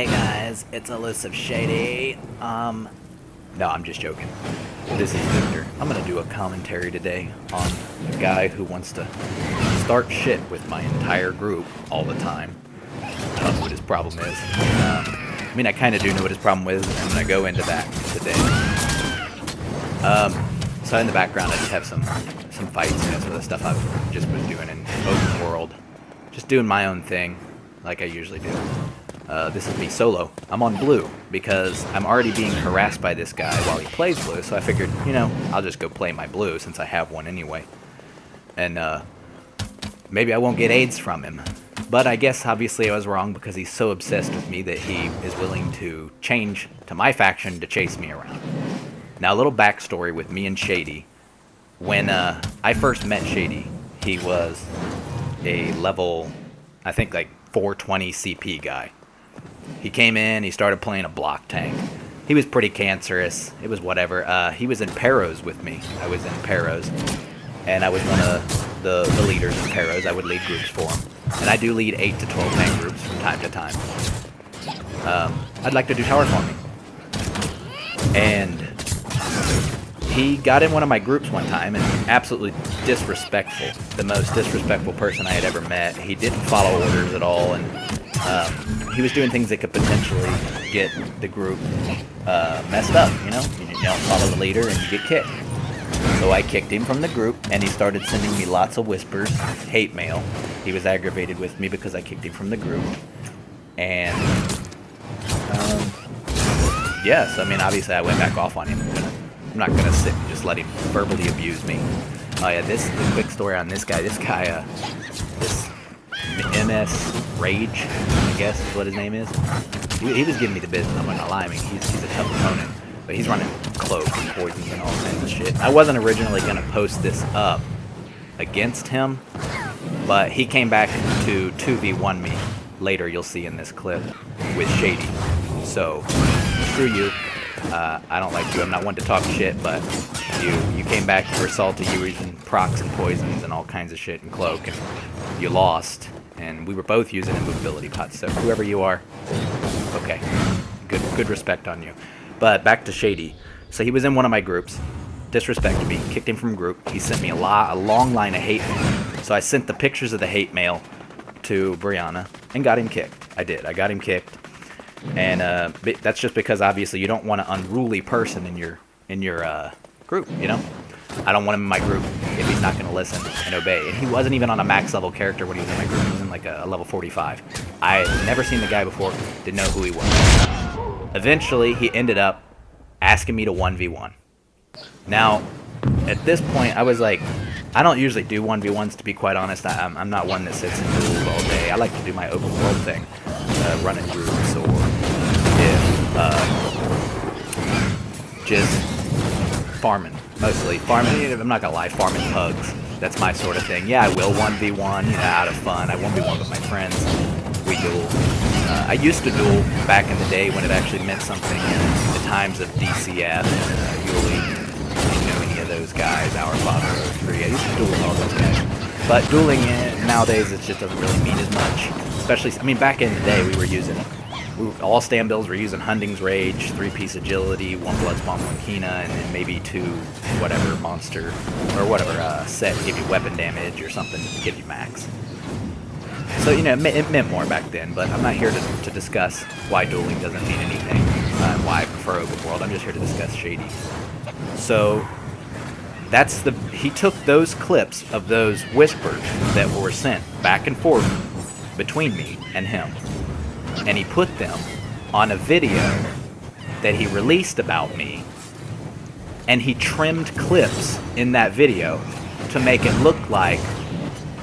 Hey guys, it's elusive Shady. No, I'm just joking. This is Victor. I'm gonna do a commentary today on a guy who wants to start shit with my entire group all the time. I don't know what his problem is. I mean, I kind of do know what his problem is, and I'm gonna go into that today. So in the background, I just have some fights, some of the stuff I just was doing in open world, just doing my own thing, like I usually do. This is me solo. I'm on blue because I'm already being harassed by this guy while he plays blue, so I figured, you know, I'll just go play my blue since I have one anyway. And maybe I won't get AIDS from him. But I guess obviously I was wrong because he's so obsessed with me that he is willing to change to my faction to chase me around. Now a little backstory with me and Shady. When I first met Shady, he was a level, I think like 420 CP guy. He came in, he started playing a block tank. He was pretty cancerous. It was whatever. He was in Paros with me. I was in Paros. And I was one of the leaders in Paros. I would lead groups for him. And I do lead 8 to 12 man groups from time to time. I'd like to do tower farming. And he got in one of my groups one time and absolutely disrespectful. The most disrespectful person I had ever met. He didn't follow orders at all, and he was doing things that could potentially get the group messed up, you know? You don't follow the leader and you get kicked. So I kicked him from the group, and he started sending me lots of whispers, hate mail. He was aggravated with me because I kicked him from the group. And, yes, I mean, obviously I went back off on him. I'm not gonna sit and just let him verbally abuse me. Oh yeah, the quick story on this guy. This guy, this MS Rage, I guess is what his name is. He was giving me the business. I'm not gonna lie. I mean, he's a tough opponent, but he's running cloak and poisons and all kinds of shit. I wasn't originally gonna post this up against him, but he came back to 2v1 me later. You'll see in this clip with Shady. So screw you. I don't like you. I'm not one to talk shit, but you came back, you were salty, you were using procs and poisons and all kinds of shit and cloak, and you lost. And we were both using immovability pots, so whoever you are, okay. Good respect on you. But back to Shady. So he was in one of my groups, disrespected me, kicked him from group. He sent me a long line of hate mail. So I sent the pictures of the hate mail to Brianna and got him kicked. I did. I got him kicked. And that's just because obviously you don't want an unruly person in your group, you know? I don't want him in my group if he's not going to listen and obey. And he wasn't even on a max level character when he was in my group. He was in like a level 45. I had never seen the guy before, didn't know who he was. Eventually, he ended up asking me to 1v1. Now, at this point, I was like, I don't usually do 1v1s, to be quite honest. I'm not one that sits in duels all day. I like to do my open world thing, running groups, or if just farming, mostly. Farming, I'm not gonna lie, farming pugs. That's my sort of thing. Yeah, I will 1v1, you know, out of fun. I 1v1 with my friends. We duel. I used to duel back in the day when it actually meant something, in the times of DCF and Yuli. Any of those guys, Our Father 03. I used to duel with all those guys. But dueling nowadays, it just doesn't really mean as much. Especially, I mean, back in the day, we were using, all stand builds were using Hunding's Rage, 3-piece agility, 1 Bloodspawn, 1 Kina, and then maybe 2 whatever monster, or whatever set to give you weapon damage or something to give you max. So, you know, it meant more back then, but I'm not here to discuss why dueling doesn't mean anything, and why I prefer open world. I'm just here to discuss Shady. So, he took those clips of those whispers that were sent back and forth between me and him, and he put them on a video that he released about me, and he trimmed clips in that video to make it look like,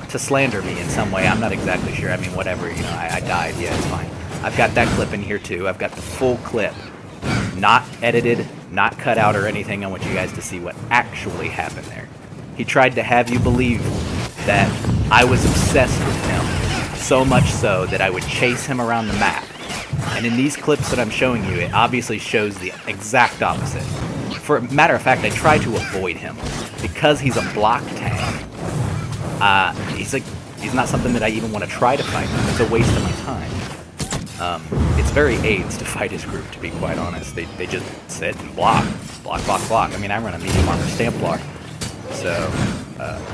to slander me in some way. I'm not exactly sure. I mean, whatever, you know, I died, yeah, it's fine. I've got that clip in here too. I've got the full clip, not edited, not cut out or anything. I want you guys to see what actually happened there. He tried to have you believe that I was obsessed with him, so much so that I would chase him around the map. And in these clips that I'm showing you, it obviously shows the exact opposite. For a matter of fact, I try to avoid him because he's a block tank. He's not something that I even want to try to fight him. It's a waste of my time. It's very AIDS to fight his group, to be quite honest. They just sit and block. Block, block, block. I mean, I run a medium armor Stamplar, so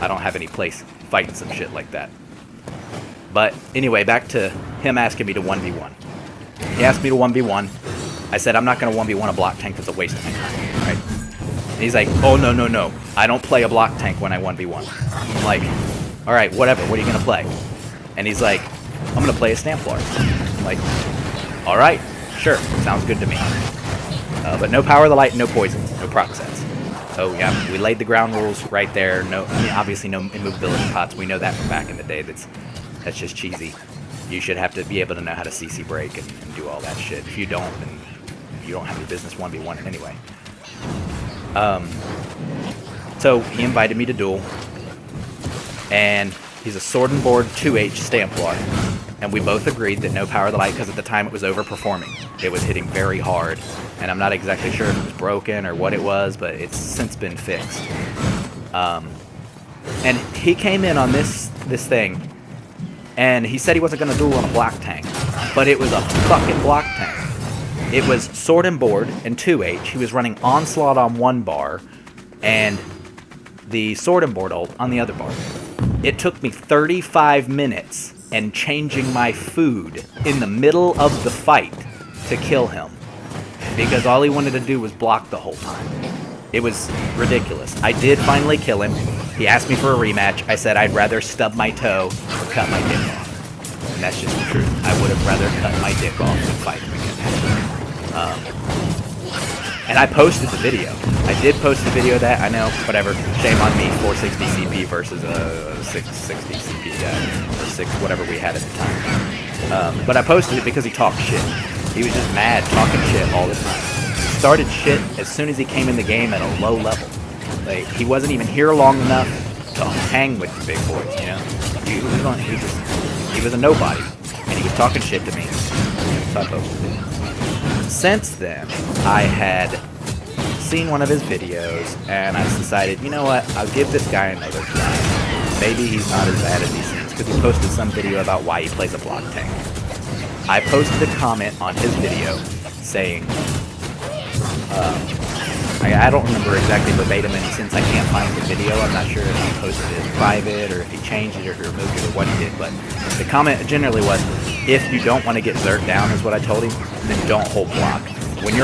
I don't have any place fighting some shit like that. But anyway, back to him asking me to 1v1. He asked me to 1v1. I said, I'm not going to 1v1 a block tank. It's a waste of my time, right? And he's like, oh, no, no, no. I don't play a block tank when I 1v1. I'm like, all right, whatever. What are you going to play? And he's like, I'm going to play a Stamplar. I'm like, all right, sure. Sounds good to me. But no Power of the Light, no poisons, no proc sets. So yeah, we laid the ground rules right there. No, I mean, obviously no immovability pots. We know that from back in the day. That's just cheesy. You should have to be able to know how to CC break and do all that shit. If you don't, then you don't have any business 1v1 it anyway. So he invited me to duel, and he's a Sword and Board 2H Stamplar, and we both agreed that no Power of the Light, because at the time it was overperforming. It was hitting very hard, and I'm not exactly sure if it was broken or what it was, but it's since been fixed. And he came in on this thing, and he said he wasn't going to duel on a block tank, but it was a fucking block tank. It was Sword and Board and 2H. He was running Onslaught on one bar, and the Sword and Board ult on the other bar. It took me 35 minutes and changing my food in the middle of the fight to kill him, because all he wanted to do was block the whole time. It was ridiculous. I did finally kill him. He asked me for a rematch. I said I'd rather stub my toe or cut my dick off. And that's just the truth. I would have rather cut my dick off than fight him again. And I posted the video. I did post the video of that. I know, whatever. Shame on me. 460 CP versus a 660 CP guy. Or 6, whatever we had at the time. But I posted it because he talked shit. He was just mad, talking shit all the time. He started shit as soon as he came in the game at a low level. Like, he wasn't even here long enough to hang with the big boys, you know? He was a nobody. And he was talking shit to me. So I posted it. Since then, I had seen one of his videos, and I decided, you know what, I'll give this guy another try. Maybe he's not as bad as he seems, because he posted some video about why he plays a block tank. I posted a comment on his video saying, I don't remember exactly verbatim, and since I can't find the video, I'm not sure if he posted it private, or if he changed it, or if he removed it, or what he did, but the comment generally was, if you don't want to get zerked down, is what I told him, then don't hold block. When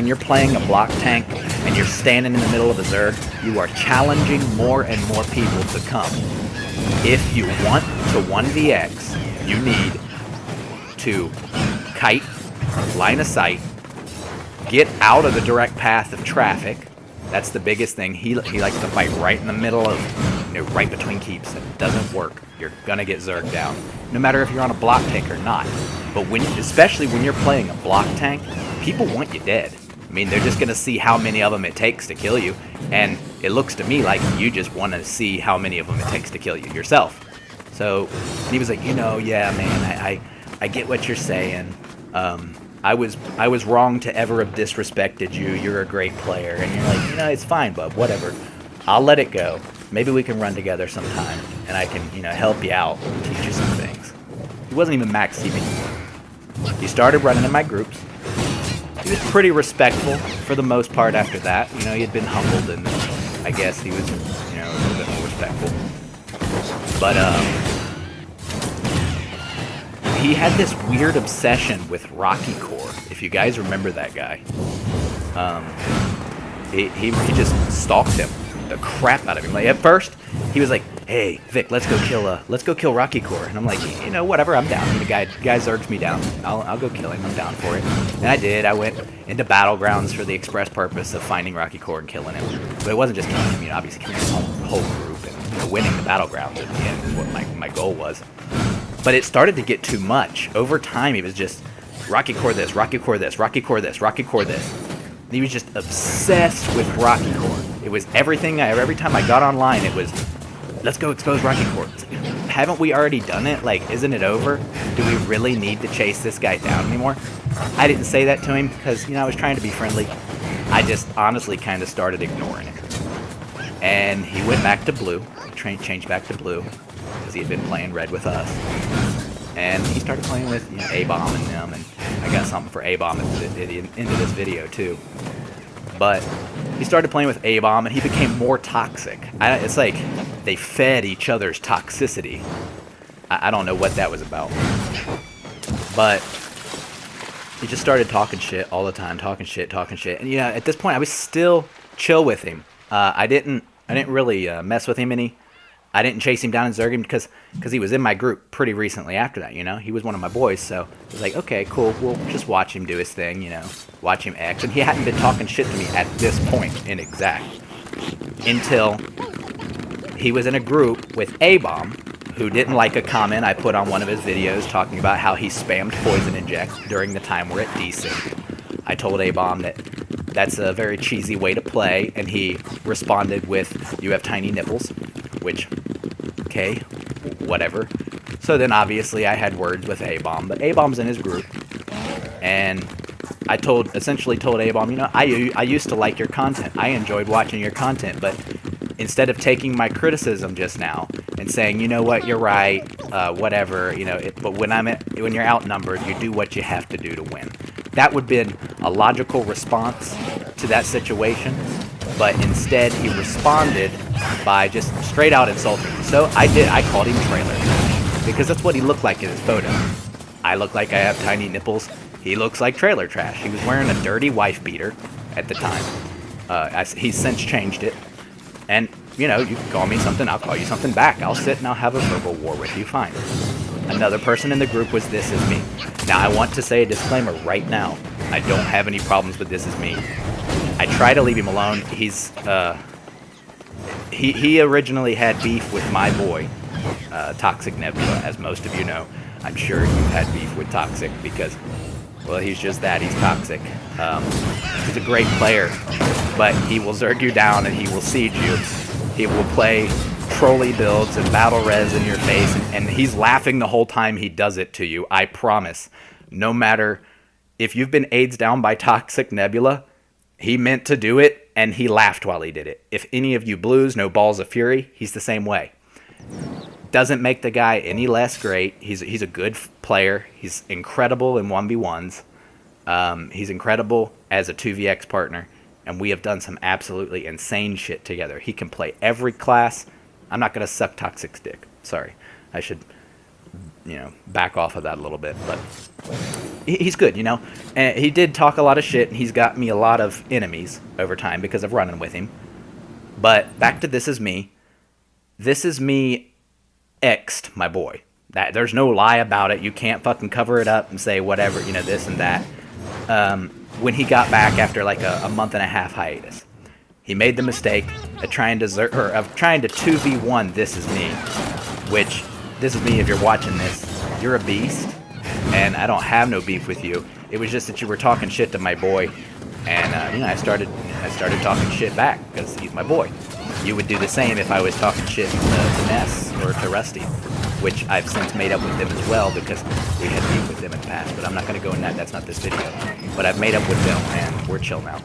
you're playing a block tank, and you're standing in the middle of a zerg, you are challenging more and more people to come. If you want to 1vx, you need to kite, line of sight, get out of the direct path of traffic. That's the biggest thing. He likes to fight right in the middle of, right between keeps. It doesn't work. You're gonna get zerged down, no matter if you're on a block tank or not. But especially when you're playing a block tank, people want you dead. I mean, they're just gonna see how many of them it takes to kill you, and it looks to me like you just want to see how many of them it takes to kill you yourself. So he was like, yeah, man, I get what you're saying. I was wrong to ever have disrespected you. You're a great player. And you're like, it's fine, bub, whatever. I'll let it go. Maybe we can run together sometime, and I can, help you out and teach you some things. He wasn't even max CP. He started running in my groups. He was pretty respectful for the most part after that. He had been humbled, and I guess he was, a little bit more respectful. But, he had this weird obsession with Rocky Core, if you guys remember that guy. He just stalked him, the crap out of him. Like, at first, he was like, "Hey, Vic, let's go kill Rocky Core." And I'm like, whatever, I'm down. The guy urged me down. I'll go kill him. I'm down for it. And I did. I went into Battlegrounds for the express purpose of finding Rocky Core and killing him. But it wasn't just killing him. Obviously killing the whole group and winning the Battlegrounds at the end is what my goal was. But it started to get too much. Over time, it was just Rocky Core this, Rocky Core this, Rocky Core this, Rocky Core this. And he was just obsessed with Rocky Core. It was everything. Every time I got online, it was, let's go expose Rocky Core. Haven't we already done it? Like, isn't it over? Do we really need to chase this guy down anymore? I didn't say that to him because, I was trying to be friendly. I just honestly kind of started ignoring it. And he went back to blue. Changed back to blue. Because he had been playing red with us. And he started playing with A-Bomb and them, and I got something for A-Bomb at the end of this video too. But he started playing with A-Bomb, and he became more toxic. It's like they fed each other's toxicity. I don't know what that was about. But he just started talking shit all the time, talking shit. And at this point, I was still chill with him. I didn't really mess with him any. I didn't chase him down and zerg him because he was in my group pretty recently after that, He was one of my boys, so I was like, okay, cool, we'll just watch him do his thing, Watch him X. And he hadn't been talking shit to me at this point in exact until he was in a group with A-Bomb, who didn't like a comment I put on one of his videos talking about how he spammed poison inject during the time we're at desync. I told A-Bomb that that's a very cheesy way to play, and he responded with, "You have tiny nipples," which, okay, whatever. So then obviously I had words with A-Bomb, but A-Bomb's in his group, and I essentially told A-Bomb, I used to like your content. I enjoyed watching your content, but instead of taking my criticism just now and saying, you know what, you're right, whatever, but when you're outnumbered, you do what you have to do to win. That would have been a logical response to that situation, but instead he responded by just straight out insulting me. So I called him trailer trash, because that's what he looked like in his photo. I look like I have tiny nipples. He looks like trailer trash. He was wearing a dirty wife beater at the time. He's since changed it. And, you can call me something, I'll call you something back. I'll sit and I'll have a verbal war with you, fine. Another person in the group was ThisIsMe. Now, I want to say a disclaimer right now. I don't have any problems with ThisIsMe. I try to leave him alone. He originally had beef with my boy, Toxic Nebula, as most of you know. I'm sure you've had beef with Toxic because, well, he's just that. He's toxic. He's a great player, but he will zerg you down and he will siege you. He will play trolley builds and battle res in your face, and he's laughing the whole time he does it to you. I promise. No matter if you've been AIDS down by Toxic Nebula, he meant to do it, and he laughed while he did it. If any of you blues know Balls of Fury, he's the same way. Doesn't make the guy any less great. He's a good player. He's incredible in 1v1s. He's incredible as a 2vx partner, and we have done some absolutely insane shit together. He can play every class. I'm not going to suck Toxic's dick. Sorry. I should, back off of that a little bit, but he's good, And he did talk a lot of shit, and he's got me a lot of enemies over time because of running with him. But back to ThisIsMe. ThisIsMe X'd my boy. There's no lie about it. You can't fucking cover it up and say whatever, this and that. When he got back after like a month and a half hiatus, he made the mistake of trying to 2v1 ThisIsMe, which ThisIsMe, if you're watching this, you're a beast, and I don't have no beef with you. It was just that you were talking shit to my boy, and I started talking shit back because he's my boy. You would do the same if I was talking shit to Ness or to Rusty, which I've since made up with them as well because we had beef with them in the past. But I'm not going to go in that. That's not this video. But I've made up with them, and we're chill now.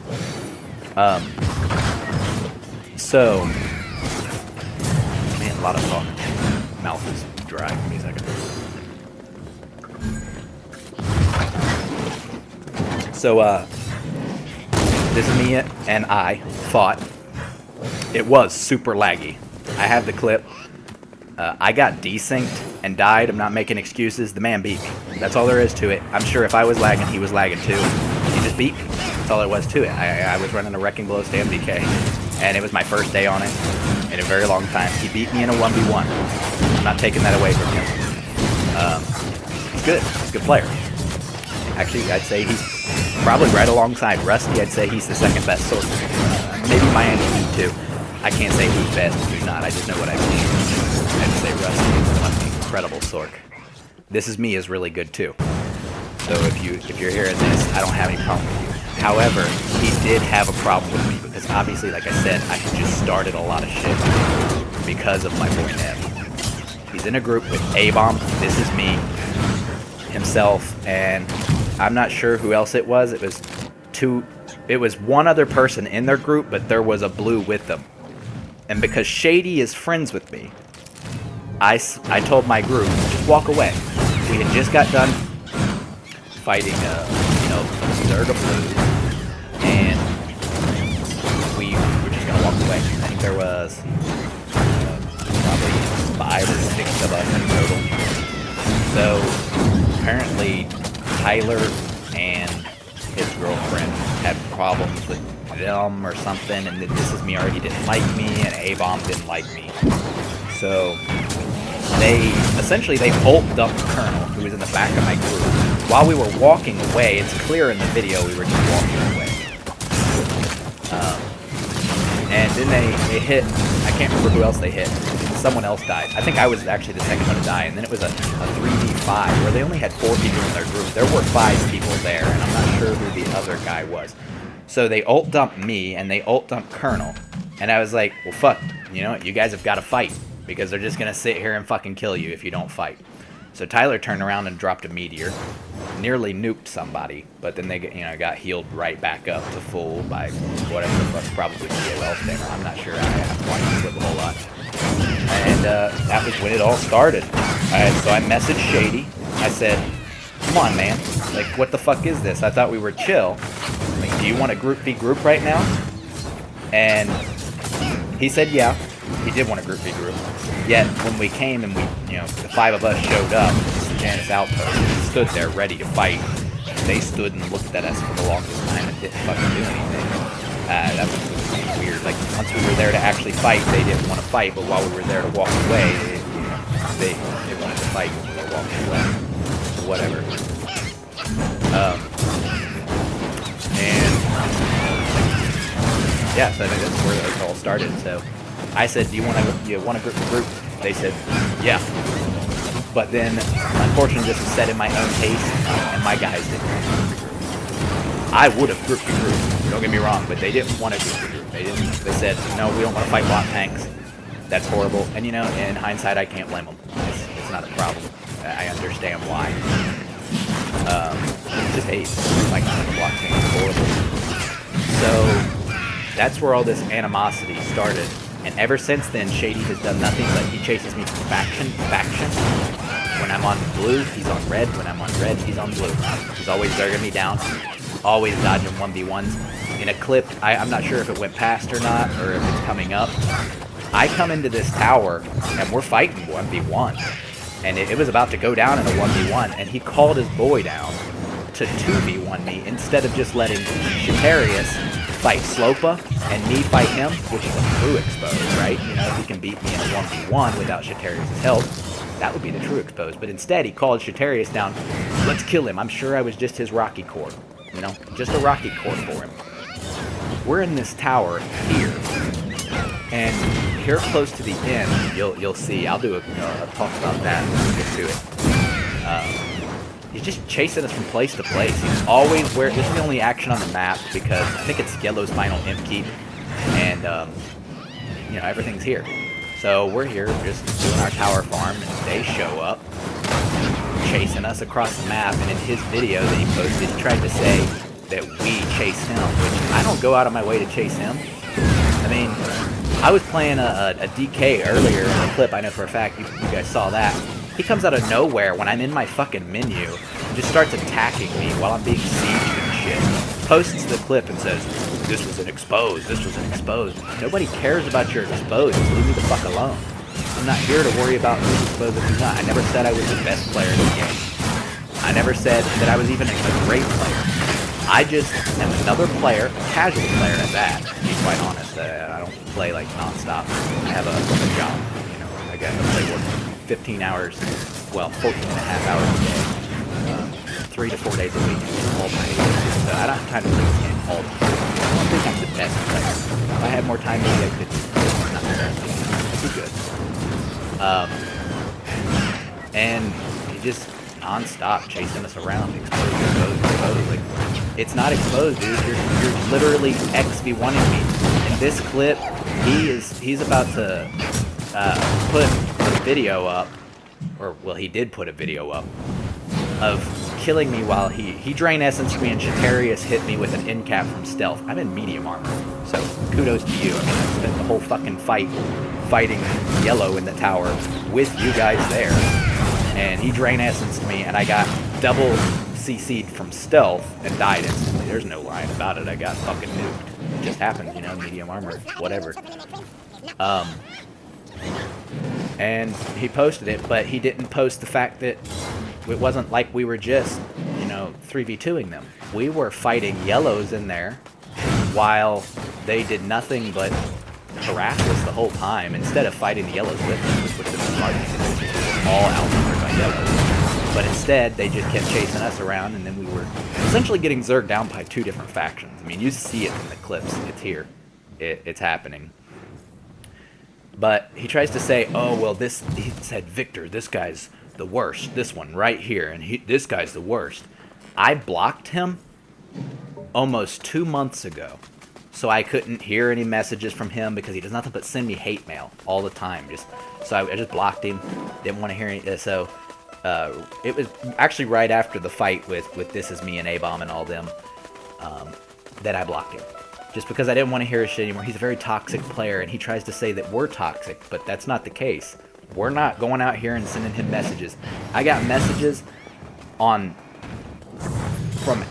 So, man, a lot of talk. Mouth is dry. Give me a second. So, ThisIsMe and I fought. It was super laggy. I have the clip. I got desynced and died. I'm not making excuses. The man beat me. That's all there is to it. I'm sure if I was lagging, he was lagging too. He just beat me. That's all there was to it. I was running a Wrecking Blow stand BK, and it was my first day on it in a very long time. He beat me in a 1v1. I'm not taking that away from him. He's good. He's a good player. Actually, I'd say he's probably right alongside Rusty. I'd say he's the second best sword. Maybe Miami Heat too. I can't say who's best and who's not. I just know what I've seen. I'd say Rusty is an incredible Sork. ThisIsMe is really good too. So if you're hearing this, I don't have any problem with you. However, he did have a problem with me because obviously, like I said, I had just started a lot of shit because of my boy Nev. He's in a group with A-Bomb, ThisIsMe, himself, and I'm not sure who else it was. It was one other person in their group, but there was a blue with them. And because Shady is friends with me, I told my group, just walk away. we had just got done fighting, Zerga Blue, and we were just gonna walk away. I think there was probably 5 or 6 of us in total. So apparently Tyler and his girlfriend had problems with them or something, and ThisIsMe already didn't like me, and A-Bomb didn't like me. So they ult dumped Colonel, who was in the back of my group. While we were walking away, it's clear in the video we were just walking away. And then they hit, I can't remember who else they hit. Someone else died. I think I was actually the second one to die, and then it was a 3v5 where they only had 4 people in their group. There were 5 people there, and I'm not sure who the other guy was. So they ult dumped me, and they ult dumped Colonel, and I was like, well, fuck, you know, you guys have got to fight, because they're just going to sit here and fucking kill you if you don't fight. So Tyler turned around and dropped a meteor, nearly nuked somebody, but then they got healed right back up to full by whatever the fuck, probably DOL spammer. I'm not sure. I haven't watched the clip a whole lot. And that was when it all started. So I messaged Shady. I said, come on, man. Like, what the fuck is this? I thought we were chill. Like, do you want a group v group right now? And he said, yeah. He did want a group v group. Yet, when we came and the 5 of us showed up, the Janus Outpost, stood there ready to fight. They stood and looked at us for the longest time and didn't fucking do anything. That was weird. Like, once we were there to actually fight, they didn't want to fight, but while we were there to walk away, they wanted to fight when we were walking away. Whatever. Yeah, so I think that's where it all started. So I said, do you want a group? They said, yeah. But then, unfortunately, this was set in my own taste, and my guys didn't want a group. I would have grouped a group, don't get me wrong, but they didn't want a group. They said, no, we don't want to fight block tanks. That's horrible. And in hindsight, I can't blame them. It's not a problem. I understand why. It's just hate. Like, block tanks is horrible. So that's where all this animosity started. And ever since then, Shady has done nothing but he chases me from faction to faction. When I'm on blue, he's on red. When I'm on red, he's on blue. He's always zerging me down. Always dodging 1v1s. In a clip, I'm not sure if it went past or not, or if it's coming up. I come into this tower, and we're fighting 1v1. And it was about to go down in a 1v1, and he called his boy down to 2v1 me, instead of just letting Shitarius fight Slopa and me fight him, which is a true expose, right? If he can beat me in a 1v1 without Shitarius' help, that would be the true expose. But instead, he called Shitarius down, let's kill him. I'm sure I was just his Rocky Core. Just a Rocky Core for him. We're in this tower here, and here close to the end, you'll see. I'll do a talk about that when we get to it. He's just chasing us from place to place. He's always this is the only action on the map because I think it's Yellow's final imp keep, and everything's here. So we're here just doing our tower farm, and they show up, chasing us across the map. And in his video that he posted, he tried to say that we chase him, which I don't go out of my way to chase him. I mean, I was playing a DK earlier in the clip. I know for a fact you guys saw that. He comes out of nowhere when I'm in my fucking menu and just starts attacking me while I'm being sieged and shit. Posts the clip and says, this was an expose, this was an expose. Nobody cares about your expose. Leave me the fuck alone. I'm not here to worry about who's exposed and who's not. I never said I was the best player in the game. I never said that I was even a great player. I just am another player, a casual player at that, to be quite honest. I don't play like non-stop. I have a job, I got to play work 15 hours, well, 14 and a half hours a day, 3 to 4 days a week, all my days. So I don't have time to play this game all the time. I don't think I'm the best player. If I had more time, maybe I could be not the best. I'd be good. And he just non-stop chasing us around, exposed. Like, it's not exposed, dude. You're literally XV1ing me. In this clip, he's about to put a video up, or well, he did put a video up of killing me while he drained essence from me, and Shitarius hit me with an end cap from stealth. I'm in medium armor, so kudos to you. I mean, I spent the whole fucking fight fighting Yellow in the tower with you guys there. and he drain essenced me, and I got double CC'd from stealth and died instantly. There's no line about it. I got fucking nuked. It just happened, you know, medium armor, whatever. And he posted it, but he didn't post the fact that it wasn't like we were just, you know, 3v2ing them. We were fighting yellows in there while they did nothing but harass us the whole time instead of fighting the yellows with them, which would have been smart because we were all outnumbered by yellows. But instead, they just kept chasing us around, and then we were essentially getting zerged down by two different factions. I mean, you see it in the clips. It's here. It's happening. But he tries to say, oh, well, this, he said, Victor, this guy's the worst. This one right here, and this guy's the worst. I blocked him almost 2 months ago. So I couldn't hear any messages from him because he does nothing but send me hate mail all the time. So I just blocked him. Didn't want to hear any. So it was actually right after the fight with ThisIsMe and A-Bomb and all them that I blocked him. Just because I didn't want to hear his shit anymore. He's a very toxic player, and he tries to say that we're toxic, but that's not the case. We're not going out here and sending him messages. I got messages from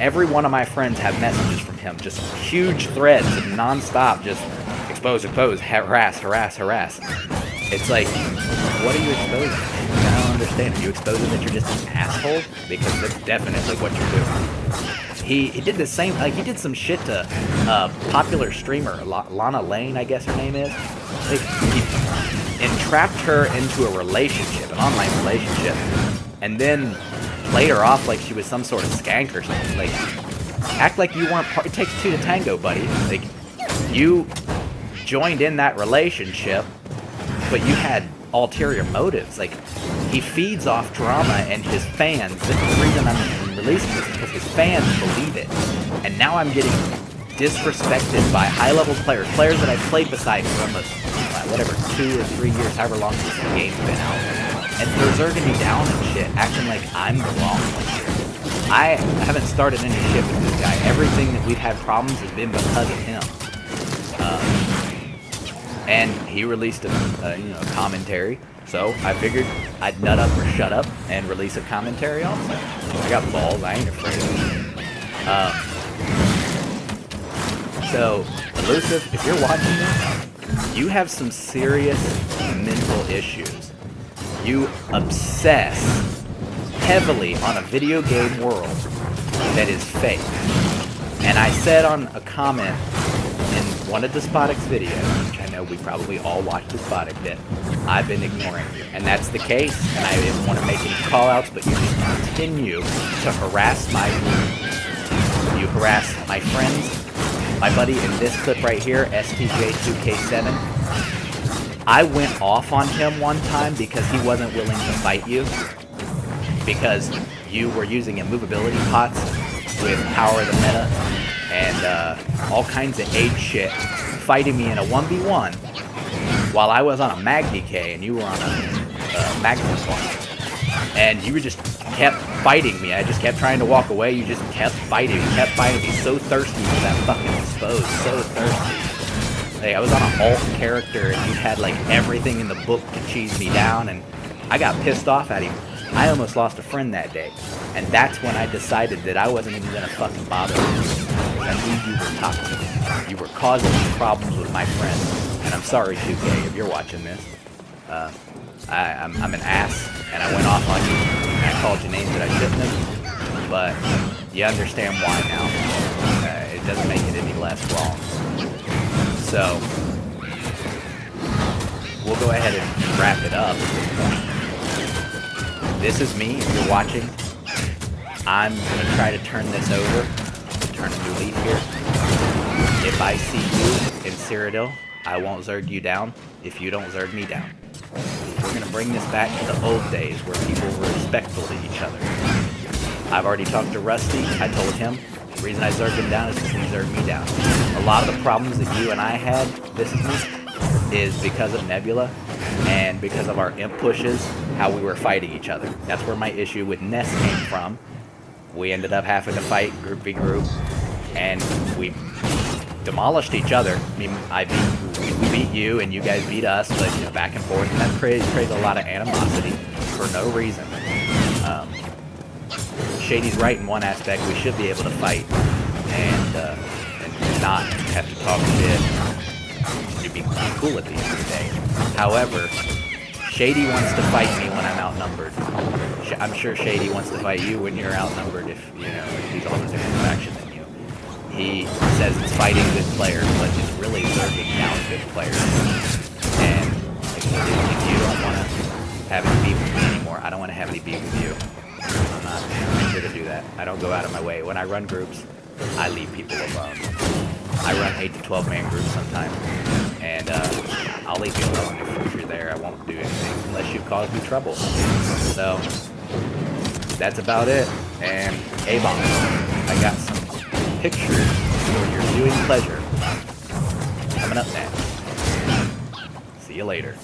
every one of my friends have messages from him. Just huge threads of nonstop, just expose, harass. It's like, what are you exposing? I don't understand. Are you exposing that you're just an asshole? Because that's definitely what you're doing. He did the same, like, he did some shit to popular streamer, Lana Lane, I guess her name is. Like, he entrapped her into a relationship, an online relationship, and then played her off like she was some sort of skank or something. Like, act like you weren't part. It takes two to tango, buddy. Like, you joined in that relationship, but you had ulterior motives. Like, he feeds off drama, and his fans, this is the reason I'm releasing this, because his fans believe it. And now I'm getting disrespected by high-level players that I've played beside for almost, whatever, 2 or 3 years, however long this game's been out. And they're zerging me down and shit, acting like I'm the wrong one. I haven't started any shit with this guy. Everything that we've had problems has been because of him. And he released a commentary, so I figured I'd nut up or shut up and release a commentary also. I got balls, I ain't afraid of it. So, Elusive, if you're watching this, you have some serious mental issues. You obsess heavily on a video game world that is fake. And I said on a comment in one of Despotic's videos, which I know we probably all watch Despotic, that I've been ignoring you. And that's the case, and I didn't want to make any call-outs, but you just continue to harass my group. You harass my friends. My buddy in this clip right here, STJ2K7, I went off on him one time because he wasn't willing to fight you. Because you were using immovability pots with Power of the Meta and all kinds of aid shit, fighting me in a 1v1 while I was on a Mag DK and you were on a Magnus one. And you just kept fighting me. I just kept trying to walk away. You just kept fighting me. So thirsty for that fucking expose. So thirsty. Like, I was on an alt character and you had like everything in the book to cheese me down, and I got pissed off at him. I almost lost a friend that day. And that's when I decided that I wasn't even gonna fucking bother with you. I knew you were toxic. You were causing problems with my friends. And I'm sorry, 2K, if you're watching this. I'm an ass, and I went off on you, and I called you names that I shouldn't have, but you understand why now. It doesn't make it any less wrong. So, we'll go ahead and wrap it up at this point. This is me, if you're watching. I'm going to try to turn this over, turn a new leaf here. If I see you in Cyrodiil, I won't zerg you down if you don't zerg me down. We're going to bring this back to the old days where people were respectful to each other. I've already talked to Rusty. I told him the reason I zerged him down is because he zerged me down. A lot of the problems that you and I had, ThisIsMe, is because of Nebula and because of our imp pushes, how we were fighting each other. That's where my issue with Ness came from. We ended up having to fight group v group, and we demolished each other. I mean, we beat you and you guys beat us, but back and forth, and that creates a lot of animosity for no reason. Shady's right in one aspect. We should be able to fight and not have to talk shit. You'd be cool at the end of the day. However, Shady wants to fight me when I'm outnumbered. I'm sure Shady wants to fight you when you're outnumbered if he's on a different faction than you. He says it's fighting good players, but it's really zerging down good players. And if you don't want to have any beef with me anymore, I don't want to have any beef with you. I'm not here to do that. I don't go out of my way. When I run groups, I leave people alone. I run 8 to 12 man groups sometimes, and I'll leave you alone if you're there. I won't do anything unless you cause me trouble. So that's about it. And A-bomb, I got some pictures for your viewing pleasure coming up next. See you later.